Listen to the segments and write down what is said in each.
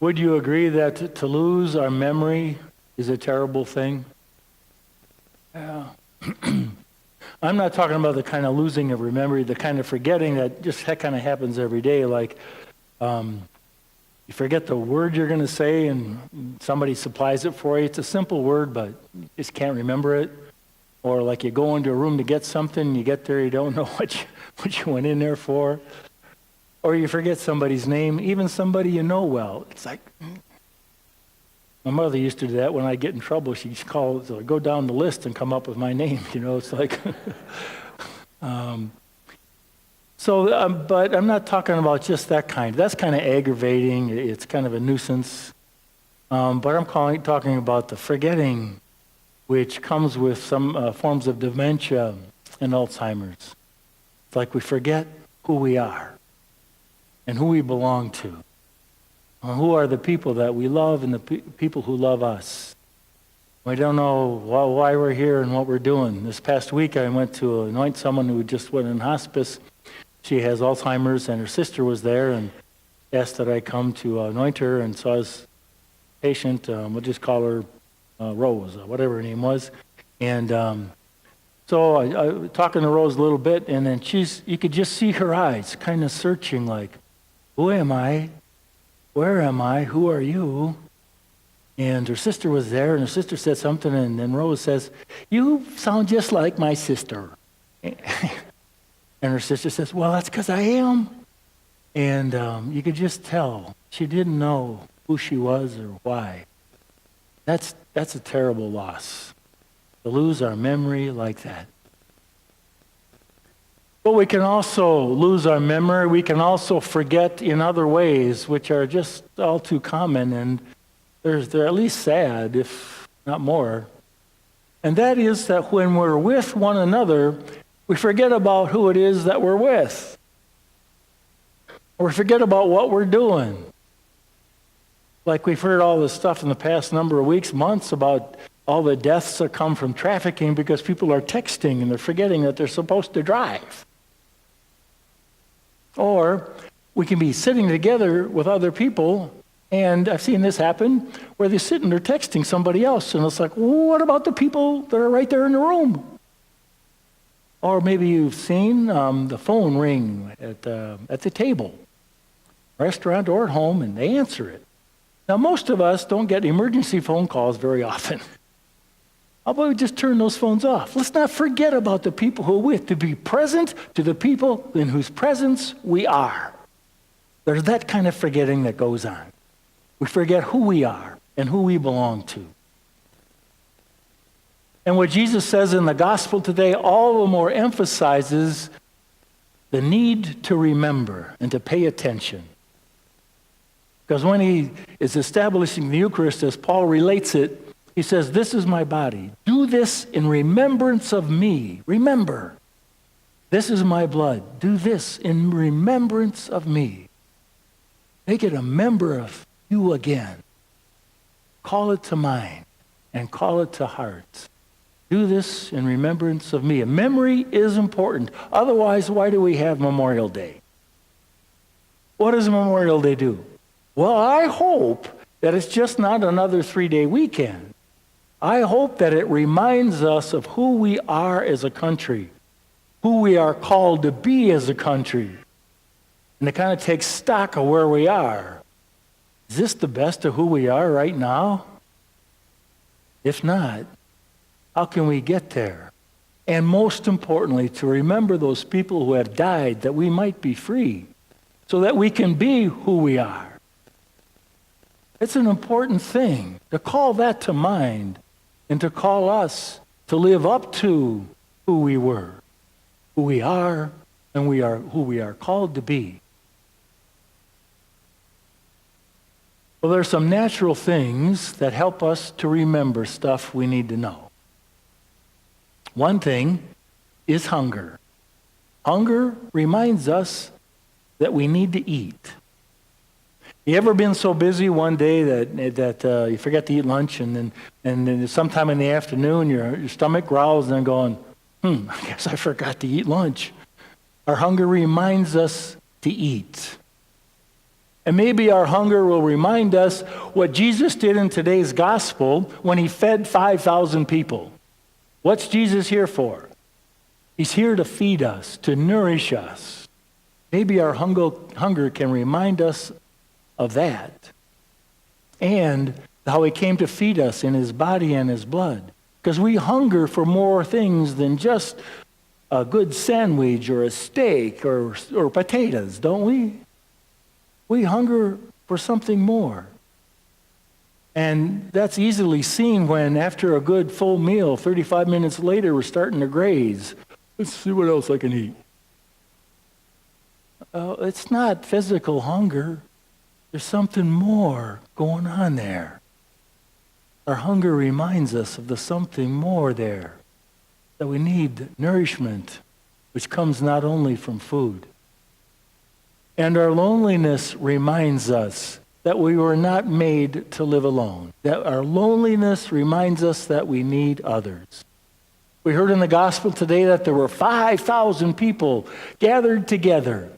Would you agree that to lose our memory is a terrible thing? Yeah. I'm not talking about the kind of losing of memory, the kind of forgetting that just kind of happens every day. Like you forget the word you're going to say and somebody supplies it for you. It's a simple word, but you just can't remember it. Or like you go into a room to get something, you get there, you don't know what you went in there for. Or you forget somebody's name, even somebody you know well. It's like, my mother used to do that when I get in trouble. She'd go down the list and come up with my name. It's like, but I'm not talking about just that kind. That's kind of aggravating. It's kind of a nuisance. But I'm talking about the forgetting, which comes with some forms of dementia and Alzheimer's. It's like we forget who we are and who we belong to. Who are the people that we love and the people who love us. We don't know why we're here and what we're doing. This past week I went to anoint someone who just went in hospice. She has Alzheimer's and her sister was there and asked that I come to anoint her, and so I was patient. We'll just call her Rose, whatever her name was. And so I talking to Rose a little bit, and then you could just see her eyes kind of searching like, who am I? Where am I? Who are you? And her sister was there, and her sister said something, and then Rose says, you sound just like my sister. And her sister says, well, that's because I am. And you could just tell she didn't know who she was or why. That's a terrible loss, to lose our memory like that. But we can also lose our memory. We can also forget in other ways, which are just all too common, and they're at least sad, if not more. And that is that when we're with one another, we forget about who it is that we're with. Or we forget about what we're doing. Like we've heard all this stuff in the past number of weeks, months, about all the deaths that come from trafficking because people are texting and they're forgetting that they're supposed to drive. Or we can be sitting together with other people, and I've seen this happen, where they're sitting there texting somebody else, and it's like, well, what about the people that are right there in the room? Or maybe you've seen the phone ring at the table, restaurant or at home, and they answer it. Now, most of us don't get emergency phone calls very often. How about we just turn those phones off? Let's not forget about the people who are with, to be present to the people in whose presence we are. There's that kind of forgetting that goes on. We forget who we are and who we belong to. And what Jesus says in the gospel today all the more emphasizes the need to remember and to pay attention. Because when he is establishing the Eucharist, as Paul relates it, he says, this is my body. Do this in remembrance of me. Remember. This is my blood. Do this in remembrance of me. Make it a member of you again. Call it to mind and call it to heart. Do this in remembrance of me. And memory is important. Otherwise, why do we have Memorial Day? What does Memorial Day do? Well, I hope that it's just not another 3-day weekend. I hope that it reminds us of who we are as a country, who we are called to be as a country, and to kind of take stock of where we are. Is this the best of who we are right now? If not, how can we get there? And most importantly, to remember those people who have died that we might be free, so that we can be who we are. It's an important thing to call that to mind and to call us to live up to who we were, who we are, and who we are called to be. Well, there are some natural things that help us to remember stuff we need to know. One thing is hunger. Hunger reminds us that we need to eat. You ever been so busy one day that you forget to eat lunch, and then sometime in the afternoon your stomach growls and then going, I guess I forgot to eat lunch. Our hunger reminds us to eat. And maybe our hunger will remind us what Jesus did in today's gospel when he fed 5,000 people. What's Jesus here for? He's here to feed us, to nourish us. Maybe our hunger can remind us of that. And how he came to feed us in his body and his blood. Because we hunger for more things than just a good sandwich or a steak or potatoes, don't we? We hunger for something more. And that's easily seen when after a good full meal, 35 minutes later, we're starting to graze. Let's see what else I can eat. It's not physical hunger. There's something more going on there. Our hunger reminds us of the something more there, that we need nourishment, which comes not only from food. And our loneliness reminds us that we were not made to live alone. That our loneliness reminds us that we need others. We heard in the gospel today that there were 5,000 people gathered together.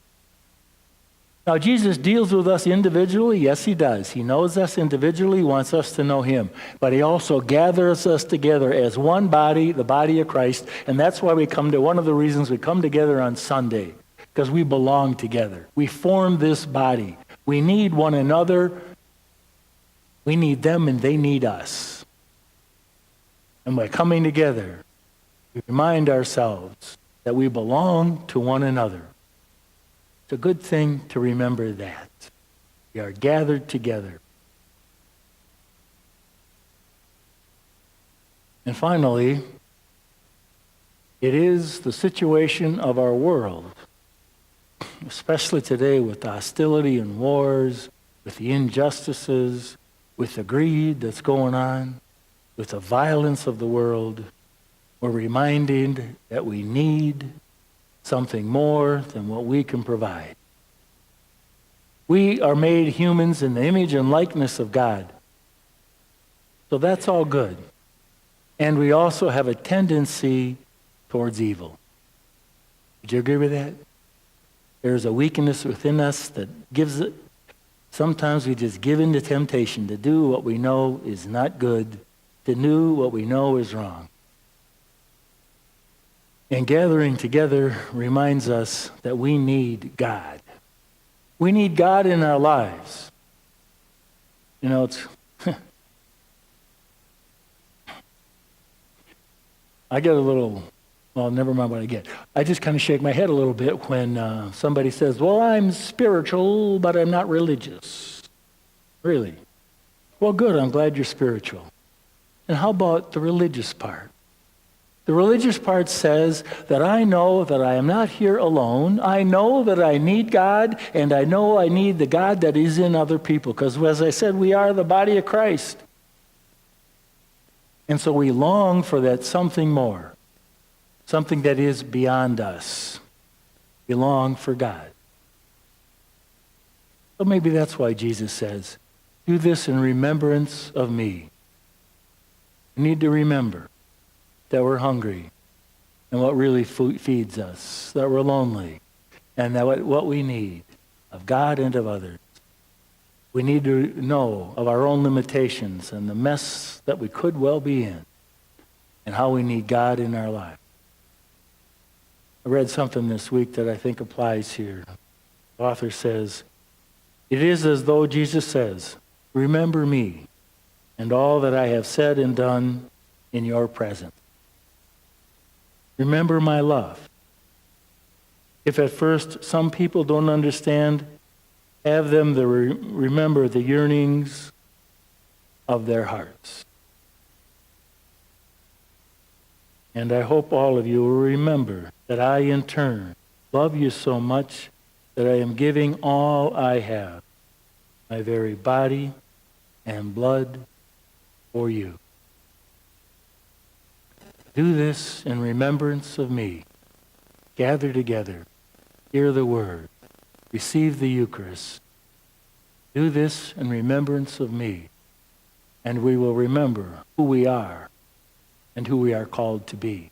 Now, Jesus deals with us individually. Yes, he does. He knows us individually, wants us to know him. But he also gathers us together as one body, the body of Christ. And that's why one of the reasons we come together on Sunday, because we belong together. We form this body. We need one another. We need them and they need us. And by coming together, we remind ourselves that we belong to one another. It's a good thing to remember that. We are gathered together. And finally, it is the situation of our world, especially today with the hostility and wars, with the injustices, with the greed that's going on, with the violence of the world. We're reminded that we need something more than what we can provide. We are made humans in the image and likeness of God. So that's all good. And we also have a tendency towards evil. Would you agree with that? There's a weakness within us that gives it. Sometimes we just give in to temptation to do what we know is not good, to do what we know is wrong. And gathering together reminds us that we need God. We need God in our lives. You know, it's I get a little, well, never mind what I get. I just kind of shake my head a little bit when somebody says, well, I'm spiritual, but I'm not religious. Really? Well, good, I'm glad you're spiritual. And how about the religious part? The religious part says that I know that I am not here alone. I know that I need God, and I know I need the God that is in other people. Because as I said, we are the body of Christ. And so we long for that something more, something that is beyond us. We long for God. So maybe that's why Jesus says, do this in remembrance of me. We need to remember that we're hungry and what really feeds us, that we're lonely, and that what we need of God and of others. We need to know of our own limitations and the mess that we could well be in and how we need God in our life. I read something this week that I think applies here. The author says, it is as though Jesus says, remember me and all that I have said and done in your presence. Remember my love. If at first some people don't understand, have them to remember the yearnings of their hearts. And I hope all of you will remember that I, in turn, love you so much that I am giving all I have, my very body and blood, for you. Do this in remembrance of me. Gather together. Hear the word. Receive the Eucharist. Do this in remembrance of me. And we will remember who we are and who we are called to be.